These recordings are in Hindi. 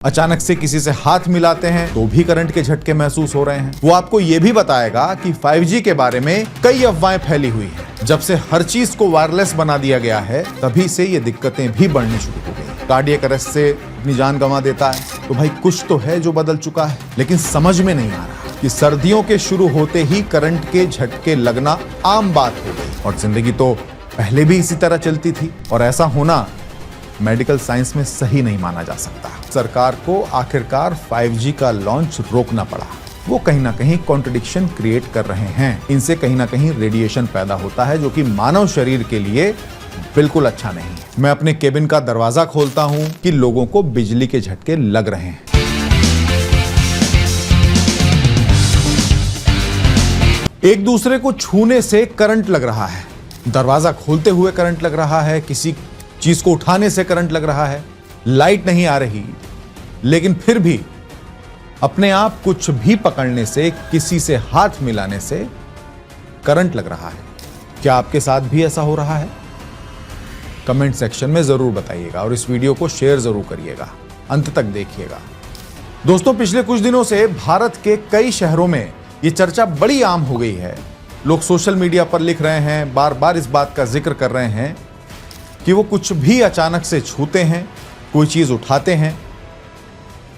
अचानक से किसी से हाथ मिलाते हैं तो भी करंट के झटके महसूस हो रहे हैं। वो आपको ये भी बताएगा कि 5G के बारे में कई अफवाहें फैली हुई हैं। जब से हर चीज को वायरलेस बना दिया गया है तभी से ये दिक्कतें भी बढ़नी शुरू हो गई। कार्डियक अरेस्ट से अपनी जान गंवा देता है तो भाई कुछ तो है जो बदल चुका है, लेकिन समझ में नहीं आ रहा कि सर्दियों के शुरू होते ही करंट के झटके लगना आम बात हो गई और जिंदगी तो पहले भी इसी तरह चलती थी और ऐसा होना मेडिकल साइंस में सही नहीं माना जा सकता। सरकार को आखिरकार 5G का लॉन्च रोकना पड़ा। वो कहीं ना कहीं कॉन्ट्रडिक्शन क्रिएट कर रहे हैं। इनसे कहीं ना कहीं रेडिएशन पैदा होता है जो कि मानव शरीर के लिए बिल्कुल अच्छा नहीं है। मैं अपने केबिन का दरवाजा खोलता हूं कि लोगों को बिजली के झटके लग रहे हैं। एक दूसरे को छूने से करंट लग रहा है, दरवाजा खोलते हुए करंट लग रहा है, किसी चीज को उठाने से करंट लग रहा है, लाइट नहीं आ रही, लेकिन फिर भी अपने आप कुछ भी पकड़ने से, किसी से हाथ मिलाने से करंट लग रहा है। क्या आपके साथ भी ऐसा हो रहा है? कमेंट सेक्शन में जरूर बताइएगा और इस वीडियो को शेयर जरूर करिएगा, अंत तक देखिएगा। दोस्तों, पिछले कुछ दिनों से भारत के कई शहरों में यह चर्चा बड़ी आम हो गई है। लोग सोशल मीडिया पर लिख रहे हैं, बार बार इस बात का जिक्र कर रहे हैं कि वो कुछ भी अचानक से छूते हैं, कोई चीज उठाते हैं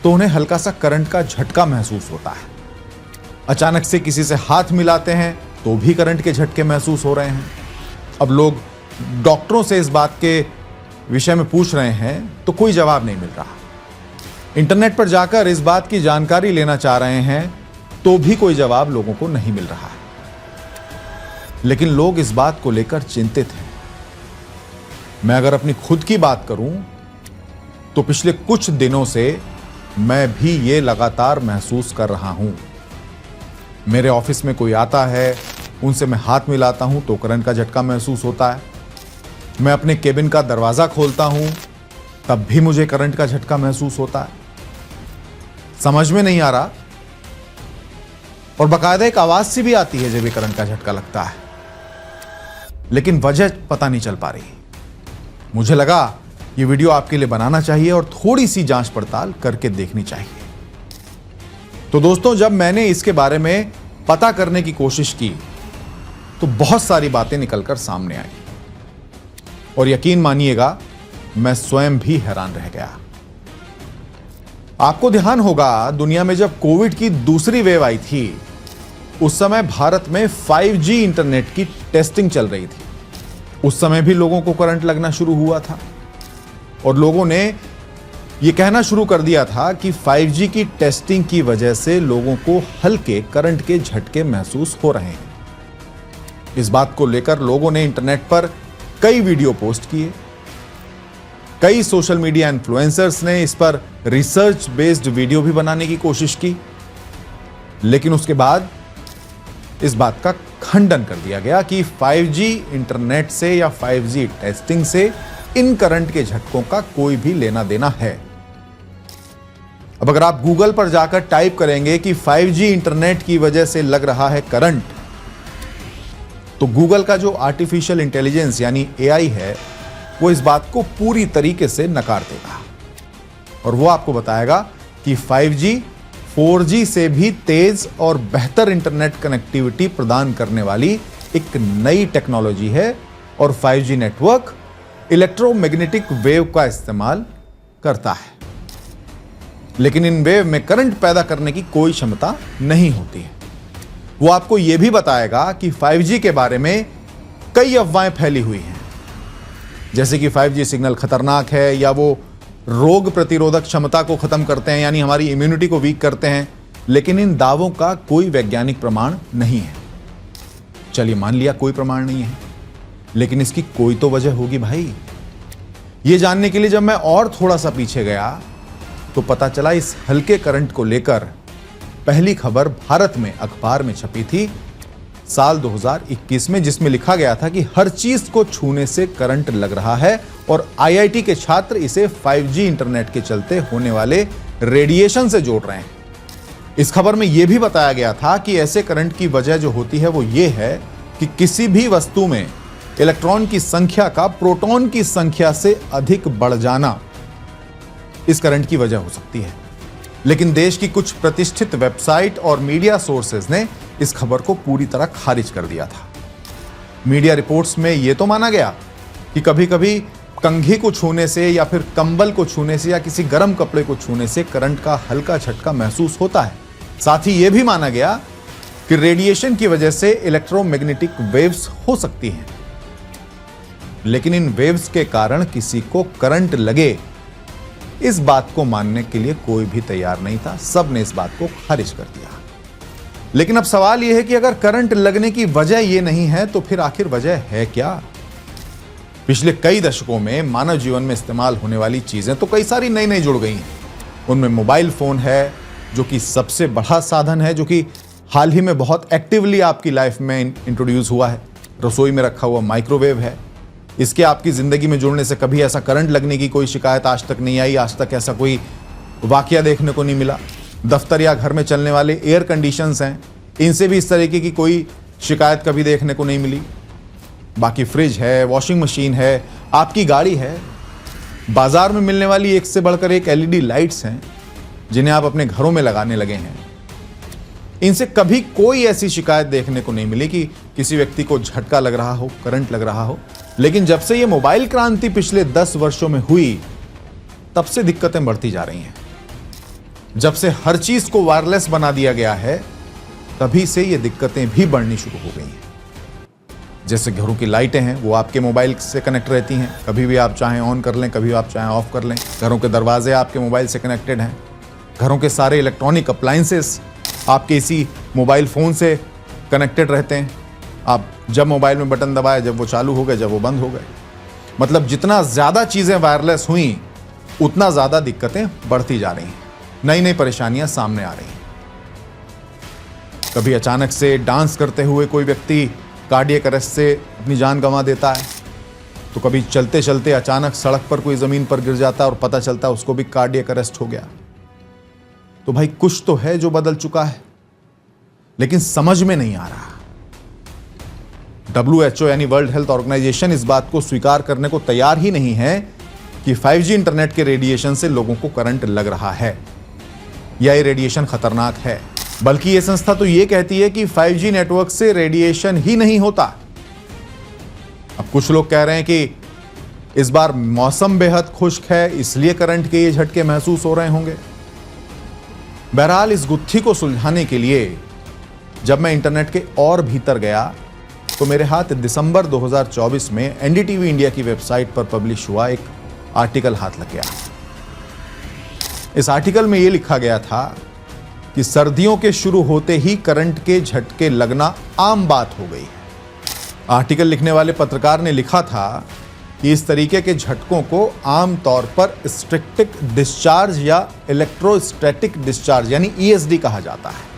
तो उन्हें हल्का सा करंट का झटका महसूस होता है। अचानक से किसी से हाथ मिलाते हैं तो भी करंट के झटके महसूस हो रहे हैं। अब लोग डॉक्टरों से इस बात के विषय में पूछ रहे हैं तो कोई जवाब नहीं मिल रहा। इंटरनेट पर जाकर इस बात की जानकारी लेना चाह रहे हैं तो भी कोई जवाब लोगों को नहीं मिल रहा है। लेकिन लोग इस बात को लेकर चिंतित हैं। मैं अगर अपनी खुद की बात करूं तो पिछले कुछ दिनों से मैं भी ये लगातार महसूस कर रहा हूं। मेरे ऑफिस में कोई आता है, उनसे मैं हाथ मिलाता हूं तो करंट का झटका महसूस होता है। मैं अपने केबिन का दरवाजा खोलता हूं तब भी मुझे करंट का झटका महसूस होता है। समझ में नहीं आ रहा और बाकायदा एक आवाज सी भी आती है जब भी करंट का झटका लगता है, लेकिन वजह पता नहीं चल पा रही। मुझे लगा ये वीडियो आपके लिए बनाना चाहिए और थोड़ी सी जांच पड़ताल करके देखनी चाहिए। तो दोस्तों, जब मैंने इसके बारे में पता करने की कोशिश की तो बहुत सारी बातें निकलकर सामने आई और यकीन मानिएगा मैं स्वयं भी हैरान रह गया। आपको ध्यान होगा, दुनिया में जब कोविड की दूसरी वेव आई थी उस समय भारत में 5G इंटरनेट की टेस्टिंग चल रही थी। उस समय भी लोगों को करंट लगना शुरू हुआ था और लोगों ने यह कहना शुरू कर दिया था कि 5G की टेस्टिंग की वजह से लोगों को हल्के करंट के झटके महसूस हो रहे हैं। इस बात को लेकर लोगों ने इंटरनेट पर कई वीडियो पोस्ट किए। कई सोशल मीडिया इन्फ्लुएंसर्स ने इस पर रिसर्च बेस्ड वीडियो भी बनाने की कोशिश की, लेकिन उसके बाद इस बात का खंडन कर दिया गया कि 5G इंटरनेट से या 5G टेस्टिंग से इन करंट के झटकों का कोई भी लेना देना है। अब अगर आप गूगल पर जाकर टाइप करेंगे कि 5G इंटरनेट की वजह से लग रहा है करंट, तो गूगल का जो आर्टिफिशियल इंटेलिजेंस यानी AI है वो इस बात को पूरी तरीके से नकार देगा और वो आपको बताएगा कि 5G 4G से भी तेज और बेहतर इंटरनेट कनेक्टिविटी प्रदान करने वाली एक नई टेक्नोलॉजी है और 5G नेटवर्क इलेक्ट्रोमैग्नेटिक वेव का इस्तेमाल करता है, लेकिन इन वेव में करंट पैदा करने की कोई क्षमता नहीं होती है। वो आपको यह भी बताएगा कि 5G के बारे में कई अफवाहें फैली हुई हैं, जैसे कि 5G सिग्नल खतरनाक है या वो रोग प्रतिरोधक क्षमता को खत्म करते हैं यानी हमारी इम्यूनिटी को वीक करते हैं, लेकिन इन दावों का कोई वैज्ञानिक प्रमाण नहीं है। चलिए मान लिया कोई प्रमाण नहीं है, लेकिन इसकी कोई तो वजह होगी भाई। ये जानने के लिए जब मैं और थोड़ा सा पीछे गया तो पता चला इस हल्के करंट को लेकर पहली खबर भारत में अखबार में छपी थी साल 2021 में, जिसमें लिखा गया था कि हर चीज को छूने से करंट लग रहा है और IIT के छात्र इसे 5G इंटरनेट के चलते होने वाले रेडिएशन से जोड़ रहे हैं। इस खबर में यह भी बताया गया था कि ऐसे करंट की वजह जो होती है वो ये है कि किसी भी वस्तु में इलेक्ट्रॉन की संख्या का प्रोटॉन की संख्या से अधिक बढ़ जाना। इस करंट की वजह हो सकती है, लेकिन देश की कुछ प्रतिष्ठित वेबसाइट और मीडिया सोर्सेज ने इस खबर को पूरी तरह खारिज कर दिया था। मीडिया रिपोर्ट्स में यह तो माना गया कि कभी कभी कंघी को छूने से या फिर कंबल को छूने से या किसी गर्म कपड़े को छूने से करंट का हल्का झटका महसूस होता है। साथ ही यह भी माना गया कि रेडिएशन की वजह से इलेक्ट्रोमैग्नेटिक वेव्स हो सकती हैं, लेकिन इन वेव्स के कारण किसी को करंट लगे, इस बात को मानने के लिए कोई भी तैयार नहीं था। सब ने इस बात को खारिज कर दिया। लेकिन अब सवाल यह है कि अगर करंट लगने की वजह यह नहीं है तो फिर आखिर वजह है क्या? पिछले कई दशकों में मानव जीवन में इस्तेमाल होने वाली चीजें तो कई सारी नई नई जुड़ गई हैं। उनमें मोबाइल फोन है, जो कि सबसे बड़ा साधन है, जो कि हाल ही में बहुत एक्टिवली आपकी लाइफ में इंट्रोड्यूस हुआ है। रसोई में रखा हुआ माइक्रोवेव है, इसके आपकी जिंदगी में जुड़ने से कभी ऐसा करंट लगने की कोई शिकायत आज तक नहीं आई, आज तक ऐसा कोई वाकया देखने को नहीं मिला। दफ्तर या घर में चलने वाले एयर कंडीशंस हैं, इनसे भी इस तरीके की कोई शिकायत कभी देखने को नहीं मिली। बाकी फ्रिज है, वॉशिंग मशीन है, आपकी गाड़ी है, बाजार में मिलने वाली एक से बढ़कर एक एलईडी लाइट्स हैं जिन्हें आप अपने घरों में लगाने लगे हैं। इनसे कभी कोई ऐसी शिकायत देखने को नहीं मिली कि किसी व्यक्ति को झटका लग रहा हो, करंट लग रहा हो। लेकिन जब से ये मोबाइल क्रांति पिछले 10 वर्षों में हुई, तब से दिक्कतें बढ़ती जा रही हैं। जब से हर चीज को वायरलेस बना दिया गया है, तभी से ये दिक्कतें भी बढ़नी शुरू हो गई हैं। जैसे घरों की लाइटें हैं, वो आपके मोबाइल से कनेक्ट रहती हैं, कभी भी आप चाहें ऑन कर लें, कभी आप चाहें ऑफ कर लें। घरों के दरवाजे आपके मोबाइल से कनेक्टेड हैं। घरों के सारे इलेक्ट्रॉनिक अप्लायंसेस आपके इसी मोबाइल फोन से कनेक्टेड रहते हैं। आप जब मोबाइल में बटन दबाए, जब वो चालू हो गए, जब वो बंद हो गए। मतलब जितना ज्यादा चीजें वायरलेस हुई, उतना ज्यादा दिक्कतें बढ़ती जा रही हैं, नई नई परेशानियां सामने आ रही हैं। कभी अचानक से डांस करते हुए कोई व्यक्ति कार्डियक अरेस्ट से अपनी जान गंवा देता है, तो कभी चलते चलते अचानक सड़क पर कोई जमीन पर गिर जाता है और पता चलता है उसको भी कार्डियक अरेस्ट हो गया। तो भाई कुछ तो है जो बदल चुका है, लेकिन समझ में नहीं आ रहा। WHO यानी वर्ल्ड हेल्थ ऑर्गेनाइजेशन इस बात को स्वीकार करने को तैयार ही नहीं है कि 5G इंटरनेट के रेडिएशन से लोगों को करंट लग रहा है या ये रेडिएशन खतरनाक है। बल्कि ये संस्था तो ये कहती है कि 5G नेटवर्क से रेडिएशन ही नहीं होता। अब कुछ लोग कह रहे हैं कि इस बार मौसम बेहद खुश्क है, इसलिए करंट के ये झटके महसूस हो रहे होंगे। बहरहाल इस गुत्थी को सुलझाने के लिए जब मैं इंटरनेट के और भीतर गया तो मेरे हाथ दिसंबर 2024 में NDTV इंडिया की वेबसाइट पर पब्लिश हुआ एक आर्टिकल हाथ लग गया। इस आर्टिकल में यह लिखा गया था कि सर्दियों के शुरू होते ही करंट के झटके लगना आम बात हो गई। आर्टिकल लिखने वाले पत्रकार ने लिखा था कि इस तरीके के झटकों को आम तौर पर स्टैटिक डिस्चार्ज या इलेक्ट्रोस्टैटिक डिस्चार्ज यानी ESD कहा जाता है।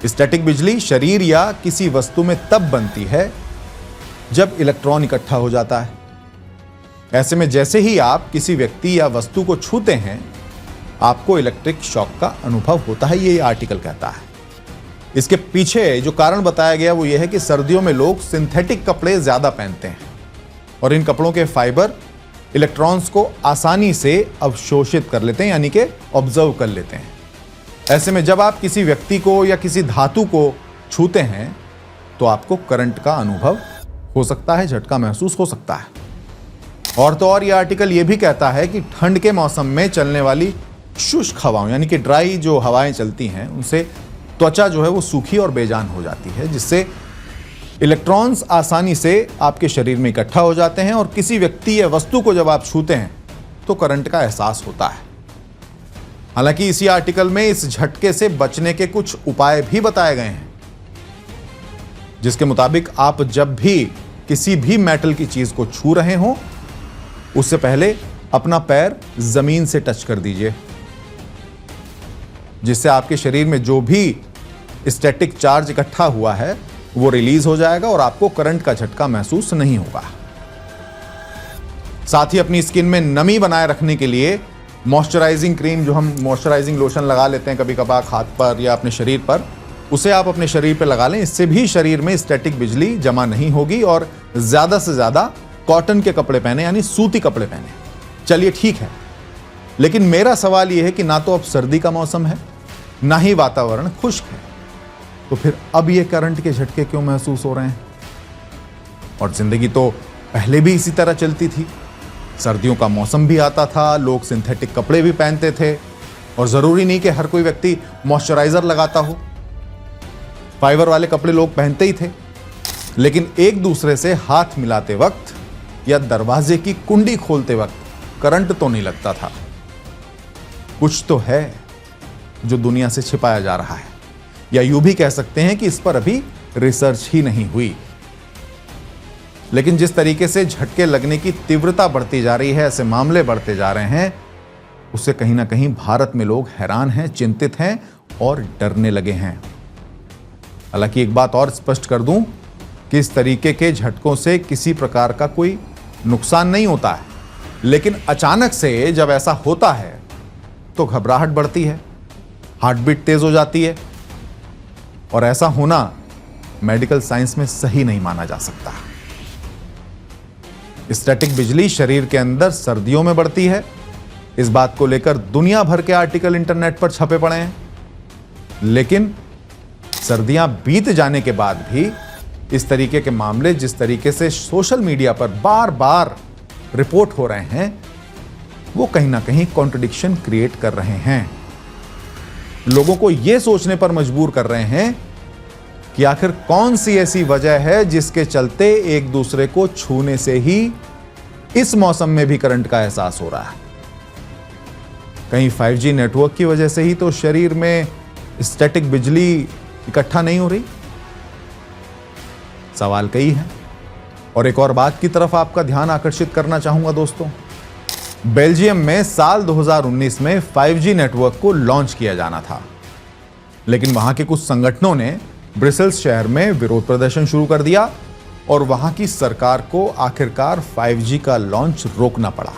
स्टैटिक बिजली शरीर या किसी वस्तु में तब बनती है जब इलेक्ट्रॉन इकट्ठा हो जाता है। ऐसे में जैसे ही आप किसी व्यक्ति या वस्तु को छूते हैं, आपको इलेक्ट्रिक शॉक का अनुभव होता है, ये आर्टिकल कहता है। इसके पीछे जो कारण बताया गया वो ये है कि सर्दियों में लोग सिंथेटिक कपड़े ज्यादा पहनते हैं और इन कपड़ों के फाइबर इलेक्ट्रॉन्स को आसानी से अवशोषित कर लेते हैं, यानी कि ऑब्जर्व कर लेते हैं। ऐसे में जब आप किसी व्यक्ति को या किसी धातु को छूते हैं तो आपको करंट का अनुभव हो सकता है, झटका महसूस हो सकता है। और तो और यह आर्टिकल यह भी कहता है कि ठंड के मौसम में चलने वाली शुष्क हवाओं यानी कि ड्राई जो हवाएं चलती हैं, उनसे त्वचा जो है वो सूखी और बेजान हो जाती है, जिससे इलेक्ट्रॉन्स आसानी से आपके शरीर में इकट्ठा हो जाते हैं और किसी व्यक्ति या वस्तु को जब आप छूते हैं तो करंट का एहसास होता है। हालांकि इसी आर्टिकल में इस झटके से बचने के कुछ उपाय भी बताए गए हैं, जिसके मुताबिक आप जब भी किसी भी मेटल की चीज को छू रहे हो, उससे पहले अपना पैर जमीन से टच कर दीजिए, जिससे आपके शरीर में जो भी स्टैटिक चार्ज इकट्ठा हुआ है वो रिलीज हो जाएगा और आपको करंट का झटका महसूस नहीं होगा। साथ ही अपनी स्किन में नमी बनाए रखने के लिए मॉइस्चराइजिंग क्रीम, जो हम मॉइस्चराइजिंग लोशन लगा लेते हैं कभी कभार हाथ पर या अपने शरीर पर, उसे आप अपने शरीर पर लगा लें। इससे भी शरीर में स्टैटिक बिजली जमा नहीं होगी और ज्यादा से ज्यादा कॉटन के कपड़े पहने यानी सूती कपड़े पहने। चलिए ठीक है, लेकिन मेरा सवाल यह है कि ना तो अब सर्दी का मौसम है, ना ही वातावरण खुश्क है, तो फिर अब ये करंट के झटके क्यों महसूस हो रहे हैं? और जिंदगी तो पहले भी इसी तरह चलती थी। सर्दियों का मौसम भी आता था, लोग सिंथेटिक कपड़े भी पहनते थे, और जरूरी नहीं कि हर कोई व्यक्ति मॉइस्चराइजर लगाता हो। फाइबर वाले कपड़े लोग पहनते ही थे, लेकिन एक दूसरे से हाथ मिलाते वक्त या दरवाजे की कुंडी खोलते वक्त करंट तो नहीं लगता था। कुछ तो है जो दुनिया से छिपाया जा रहा है, या यूं भी कह सकते हैं कि इस पर अभी रिसर्च ही नहीं हुई। लेकिन जिस तरीके से झटके लगने की तीव्रता बढ़ती जा रही है, ऐसे मामले बढ़ते जा रहे हैं, उससे कहीं ना कहीं भारत में लोग हैरान हैं, चिंतित हैं और डरने लगे हैं। हालांकि एक बात और स्पष्ट कर दूं कि इस तरीके के झटकों से किसी प्रकार का कोई नुकसान नहीं होता है, लेकिन अचानक से जब ऐसा होता है तो घबराहट बढ़ती है, हार्ट बीट तेज हो जाती है, और ऐसा होना मेडिकल साइंस में सही नहीं माना जा सकता। स्टैटिक बिजली शरीर के अंदर सर्दियों में बढ़ती है, इस बात को लेकर दुनिया भर के आर्टिकल इंटरनेट पर छपे पड़े हैं। लेकिन सर्दियां बीत जाने के बाद भी इस तरीके के मामले जिस तरीके से सोशल मीडिया पर बार बार रिपोर्ट हो रहे हैं, वो कहीं ना कहीं कॉन्ट्रडिक्शन क्रिएट कर रहे हैं। लोगों को यह सोचने पर मजबूर कर रहे हैं कि आखिर कौन सी ऐसी वजह है जिसके चलते एक दूसरे को छूने से ही इस मौसम में भी करंट का एहसास हो रहा है। कहीं 5G नेटवर्क की वजह से ही तो शरीर में स्टैटिक बिजली इकट्ठा नहीं हो रही? सवाल कई है। और एक और बात की तरफ आपका ध्यान आकर्षित करना चाहूंगा दोस्तों। बेल्जियम में साल 2019 में 5G नेटवर्क को लॉन्च किया जाना था, लेकिन वहां के कुछ संगठनों ने ब्रसेल्स शहर में विरोध प्रदर्शन शुरू कर दिया और वहां की सरकार को आखिरकार 5G का लॉन्च रोकना पड़ा।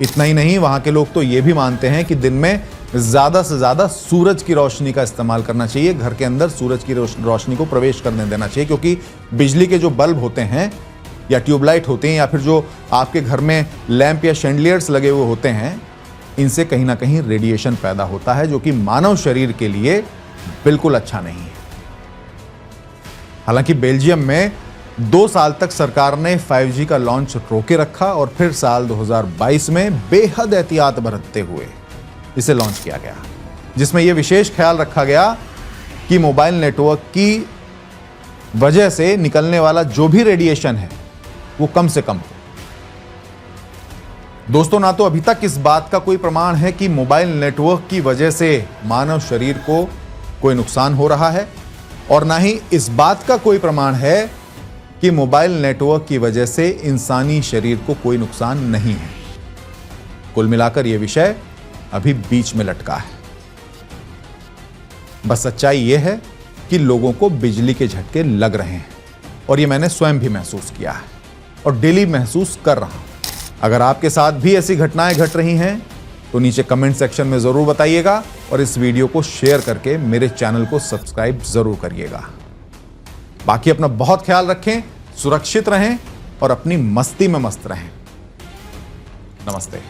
इतना ही नहीं, वहां के लोग तो यह भी मानते हैं कि दिन में ज्यादा से ज्यादा सूरज की रोशनी का इस्तेमाल करना चाहिए, घर के अंदर सूरज की रोशनी को प्रवेश करने देना चाहिए, क्योंकि बिजली के जो बल्ब होते हैं या ट्यूबलाइट होते हैं या फिर जो आपके घर में लैंप या शैंडलियर्स लगे हुए होते हैं, इनसे कहीं ना कहीं रेडिएशन पैदा होता है, जो कि मानव शरीर के लिए बिल्कुल अच्छा नहीं है। हालांकि बेल्जियम में 2 साल तक सरकार ने 5G का लॉन्च रोके रखा और फिर साल 2022 में बेहद एहतियात बरतते हुए इसे लॉन्च किया गया, जिसमें यह विशेष ख्याल रखा गया कि मोबाइल नेटवर्क की वजह से निकलने वाला जो भी रेडिएशन है वो कम से कम हो। दोस्तों, ना तो अभी तक इस बात का कोई प्रमाण है कि मोबाइल नेटवर्क की वजह से मानव शरीर को कोई नुकसान हो रहा है, और ना ही इस बात का कोई प्रमाण है कि मोबाइल नेटवर्क की वजह से इंसानी शरीर को कोई नुकसान नहीं है। कुल मिलाकर यह विषय अभी बीच में लटका है। बस सच्चाई यह है कि लोगों को बिजली के झटके लग रहे हैं, और यह मैंने स्वयं भी महसूस किया है और डेली महसूस कर रहा हूं। अगर आपके साथ भी ऐसी घटनाएं घट रही हैं तो नीचे कमेंट सेक्शन में जरूर बताइएगा, और इस वीडियो को शेयर करके मेरे चैनल को सब्सक्राइब जरूर करिएगा। बाकी अपना बहुत ख्याल रखें, सुरक्षित रहें और अपनी मस्ती में मस्त रहें। नमस्ते।